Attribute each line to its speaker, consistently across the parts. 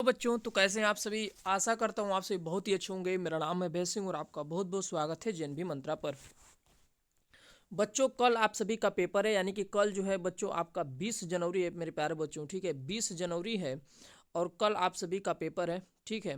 Speaker 1: तो बच्चों, तो कैसे हैं आप सभी। आशा करता हूँ आप सभी बहुत ही अच्छे होंगे। मेरा नाम है भैय सिंह और आपका बहुत बहुत स्वागत है जेएनबी मंत्रा पर। बच्चों, कल आप सभी का पेपर है, यानी कि कल जो है बच्चों आपका 20 जनवरी है मेरे प्यारे बच्चों। ठीक है, 20 जनवरी है और कल आप सभी का पेपर है। ठीक है,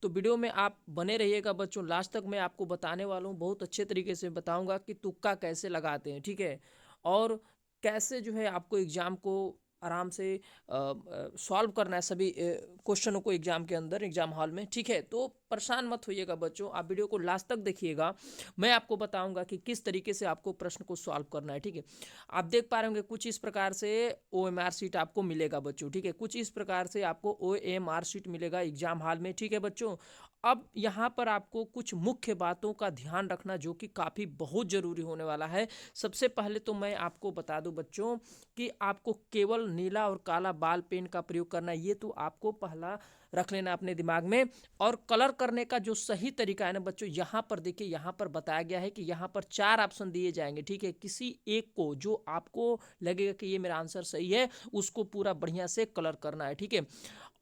Speaker 1: तो वीडियो में आप बने रहिएगा बच्चों। लास्ट तक मैं आपको बताने वाला हूँ, बहुत अच्छे तरीके से बताऊंगा कि तुक्का कैसे लगाते हैं। ठीक है, और कैसे जो है आपको एग्जाम को आराम से सॉल्व करना है सभी क्वेश्चनों को एग्जाम के अंदर, एग्जाम हॉल में। ठीक है, तो परेशान मत होइएगा बच्चों, आप वीडियो को लास्ट तक देखिएगा। मैं आपको बताऊंगा कि किस तरीके से आपको प्रश्न को सॉल्व करना है। ठीक है, आप देख पा रहे होंगे कुछ इस प्रकार से OMR शीट आपको मिलेगा बच्चों। ठीक है, कुछ इस प्रकार से आपको OMR शीट मिलेगा एग्जाम हॉल में। ठीक है बच्चों, अब यहाँ पर आपको कुछ मुख्य बातों का ध्यान रखना जो कि काफ़ी बहुत ज़रूरी होने वाला है। सबसे पहले तो मैं आपको बता दूं बच्चों कि आपको केवल नीला और काला बाल पेन का प्रयोग करना है। ये तो आपको पहला रख लेना अपने दिमाग में। और कलर करने का जो सही तरीका है ना बच्चों, यहाँ पर देखिए, यहाँ पर बताया गया है कि यहाँ पर 4 ऑप्शन दिए जाएंगे। ठीक है, किसी एक को जो आपको लगेगा कि ये मेरा आंसर सही है, उसको पूरा बढ़िया से कलर करना है। ठीक है,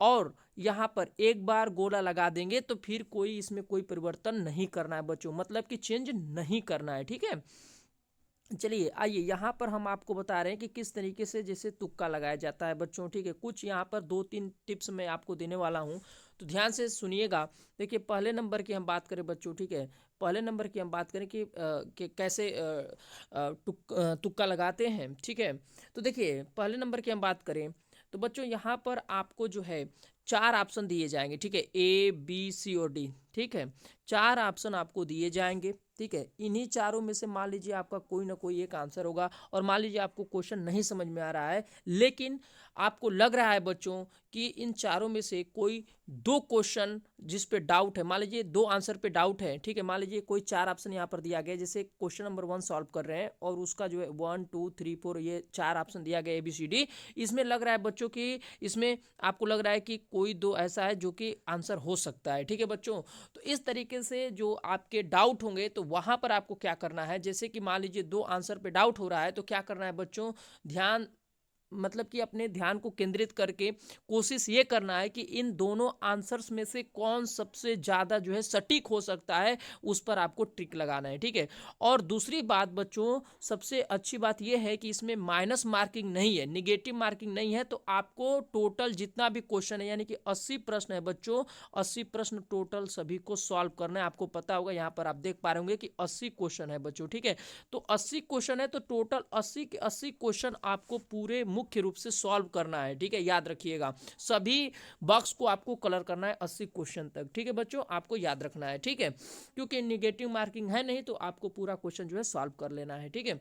Speaker 1: और यहाँ पर एक बार गोला लगा देंगे तो फिर कोई इसमें कोई परिवर्तन नहीं करना है बच्चों, मतलब कि चेंज नहीं करना है। ठीक है, चलिए आइए यहाँ पर हम आपको बता रहे हैं कि किस तरीके से जैसे तुक्का लगाया जाता है बच्चों। ठीक है, कुछ यहाँ पर 2-3 टिप्स मैं आपको देने वाला हूँ, तो ध्यान से सुनिएगा। देखिए, पहले नंबर की हम बात करें बच्चों। ठीक है, पहले नंबर की हम बात करें कि कैसे तुक्का लगाते हैं। ठीक है, तो देखिए पहले नंबर की हम बात करें तो बच्चों यहाँ पर आपको जो है 4 ऑप्शन दिए जाएंगे। ठीक है, A B C और D। ठीक है, 4 ऑप्शन आपको दिए जाएंगे। ठीक है, इन्हीं चारों में से मान लीजिए आपका कोई ना कोई एक आंसर होगा। और मान लीजिए आपको क्वेश्चन नहीं समझ में आ रहा है, लेकिन आपको लग रहा है बच्चों कि इन चारों में से कोई 2 क्वेश्चन जिस पे डाउट है, मान लीजिए 2 आंसर पे डाउट है। ठीक है, मान लीजिए कोई 4 ऑप्शन यहाँ पर दिया गया है, जैसे क्वेश्चन नंबर 1 सॉल्व कर रहे हैं और उसका जो है 1 2 3 4 ये 4 ऑप्शन दिया गया ABCD। इसमें लग रहा है बच्चों कि इसमें आपको लग रहा है कि कोई 2 ऐसा है जो कि आंसर हो सकता है। ठीक है बच्चों, तो इस तरीके से जो आपके डाउट होंगे तो वहां पर आपको क्या करना है, जैसे कि मान लीजिए 2 आंसर पे डाउट हो रहा है तो क्या करना है बच्चों, ध्यान, मतलब कि अपने ध्यान को केंद्रित करके कोशिश ये करना है कि इन दोनों आंसर्स में से कौन सबसे ज़्यादा जो है सटीक हो सकता है, उस पर आपको ट्रिक लगाना है। ठीक है, और दूसरी बात बच्चों, सबसे अच्छी बात यह है कि इसमें माइनस मार्किंग नहीं है, निगेटिव मार्किंग नहीं है। तो आपको टोटल जितना भी क्वेश्चन है, यानी कि 80 प्रश्न है बच्चों, 80 प्रश्न टोटल सभी को सॉल्व करना है। आपको पता होगा यहाँ पर आप देख पा रहे होंगे कि 80 क्वेश्चन है बच्चों। ठीक है, तो 80 क्वेश्चन है तो टोटल 80 के 80 क्वेश्चन आपको पूरे मुख्य रूप से सॉल्व करना है। ठीक है, याद रखिएगा, सभी बॉक्स को आपको कलर करना है 80 क्वेश्चन तक। ठीक है बच्चों, आपको याद रखना है। ठीक है, क्योंकि निगेटिव मार्किंग है नहीं, तो आपको पूरा क्वेश्चन जो है सॉल्व कर लेना है। ठीक है,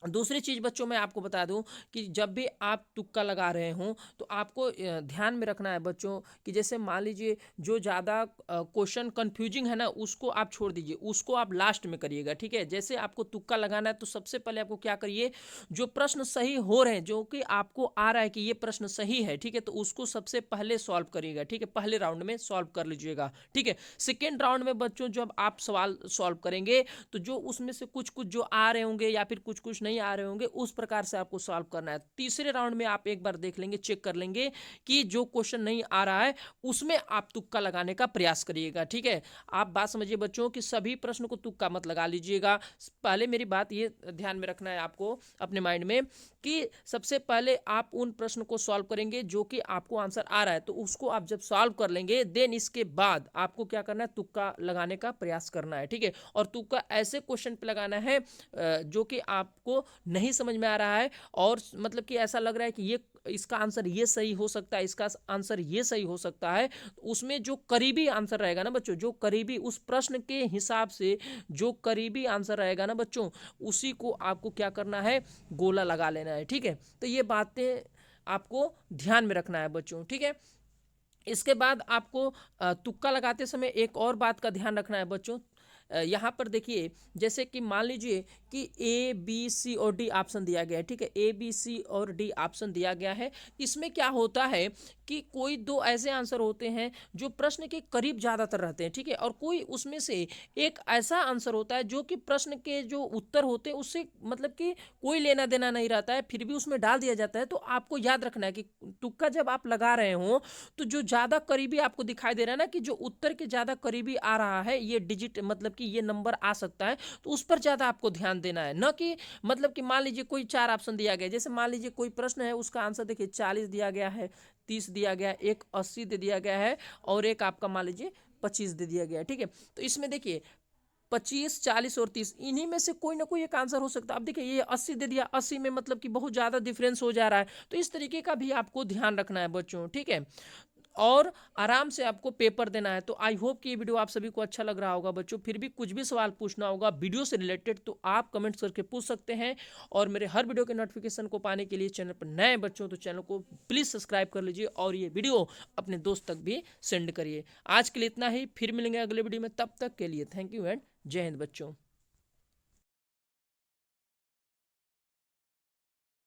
Speaker 1: दूसरी चीज बच्चों मैं आपको बता दूं कि जब भी आप तुक्का लगा रहे हों तो आपको ध्यान में रखना है बच्चों कि जैसे मान लीजिए जो ज़्यादा क्वेश्चन कंफ्यूजिंग है ना, उसको आप छोड़ दीजिए, उसको आप लास्ट में करिएगा। ठीक है, जैसे आपको तुक्का लगाना है तो सबसे पहले आपको क्या करिए, जो प्रश्न सही हो रहे हैं, जो कि आपको आ रहा है कि ये प्रश्न सही है, ठीक है, तो उसको सबसे पहले सॉल्व करिएगा। ठीक है, पहले राउंड में सॉल्व कर लीजिएगा। ठीक है, सेकेंड राउंड में बच्चों जब आप सवाल सॉल्व करेंगे तो जो उसमें से कुछ कुछ जो आ रहे होंगे या फिर कुछ कुछ नहीं आ रहे होंगे, उस प्रकार से आपको सॉल्व करना है। तीसरे राउंड में आप एक बार देख लेंगे, चेक कर लेंगे कि जो क्वेश्चन नहीं आ रहा है उसमें आप तुक्का लगाने का प्रयास करिएगा। ठीक है, आप बात समझिए बच्चों कि सभी प्रश्न को तुक्का मत लगा लीजिएगा। पहले मेरी बात ये ध्यान में रखना है आपको अपने माइंड में कि सबसे पहले आप उन प्रश्न को सॉल्व करेंगे जो कि आपको आंसर आ रहा है, तो उसको आप जब सॉल्व कर लेंगे देन इसके बाद आपको क्या करना है, तुक्का लगाने का प्रयास करना है। ठीक है, और तुक्का ऐसे क्वेश्चन पे लगाना है जो कि आपको नहीं समझ में आ रहा है और मतलब कि ऐसा लग रहा है कि ये इसका आंसर ये सही हो सकता है, इसका आंसर ये सही हो सकता है, तो उसमें जो करीबी आंसर रहेगा ना बच्चों, जो करीबी उस प्रश्न के हिसाब से जो करीबी आंसर रहेगा ना बच्चों, उसी को आपको क्या करना है, गोला लगा लेना है। ठीक है, तो ये बातें आपको ध्यान में रखना है बच्चों। ठीक है, इसके बाद आपको तुक्का लगाते समय एक और बात का ध्यान रखना है बच्चों। यहाँ पर देखिए, जैसे कि मान लीजिए कि A B C और D ऑप्शन दिया गया है। ठीक है, A B C और D ऑप्शन दिया गया है। इसमें क्या होता है कि कोई दो ऐसे आंसर होते हैं जो प्रश्न के करीब ज़्यादातर रहते हैं, ठीक है, और कोई उसमें से एक ऐसा आंसर होता है जो कि प्रश्न के जो उत्तर होते हैं उससे मतलब कि कोई लेना देना नहीं रहता है, फिर भी उसमें डाल दिया जाता है। तो आपको याद रखना है कि तुक्का जब आप लगा रहे हो तो जो ज़्यादा करीबी आपको दिखाई दे रहा है ना, कि जो उत्तर के ज़्यादा करीबी आ रहा है ये डिजिट, मतलब कि ये नंबर आ सकता है, तो उस पर ज़्यादा आपको ध्यान देना है। न कि मतलब कि मान लीजिए कोई 4 ऑप्शन दिया गया, जैसे मान लीजिए कोई प्रश्न है उसका आंसर देखिए 40 दिया गया है, 30 दिया गया है, एक 80 दे दिया गया है, और एक आपका मान लीजिए 25 दे दिया गया है, ठीक है। तो इसमें देखिए 25, 40 और 30, इन्हीं में से कोई ना कोई एक आंसर हो सकता है। अब देखिए ये 80 दे दिया, 80 में मतलब कि बहुत ज़्यादा डिफरेंस हो जा रहा है, तो इस तरीके का भी आपको ध्यान रखना है बच्चों, ठीक है। और आराम से आपको पेपर देना है। तो आई होप कि ये वीडियो आप सभी को अच्छा लग रहा होगा बच्चों। फिर भी कुछ भी सवाल पूछना होगा वीडियो से रिलेटेड तो आप कमेंट्स करके पूछ सकते हैं, और मेरे हर वीडियो के नोटिफिकेशन को पाने के लिए चैनल पर नए बच्चों तो चैनल को प्लीज़ सब्सक्राइब कर लीजिए, और ये वीडियो अपने दोस्त तक भी सेंड करिए। आज के लिए इतना ही, फिर मिलेंगे अगले वीडियो में, तब तक के लिए थैंक यू एंड जय हिंद बच्चों।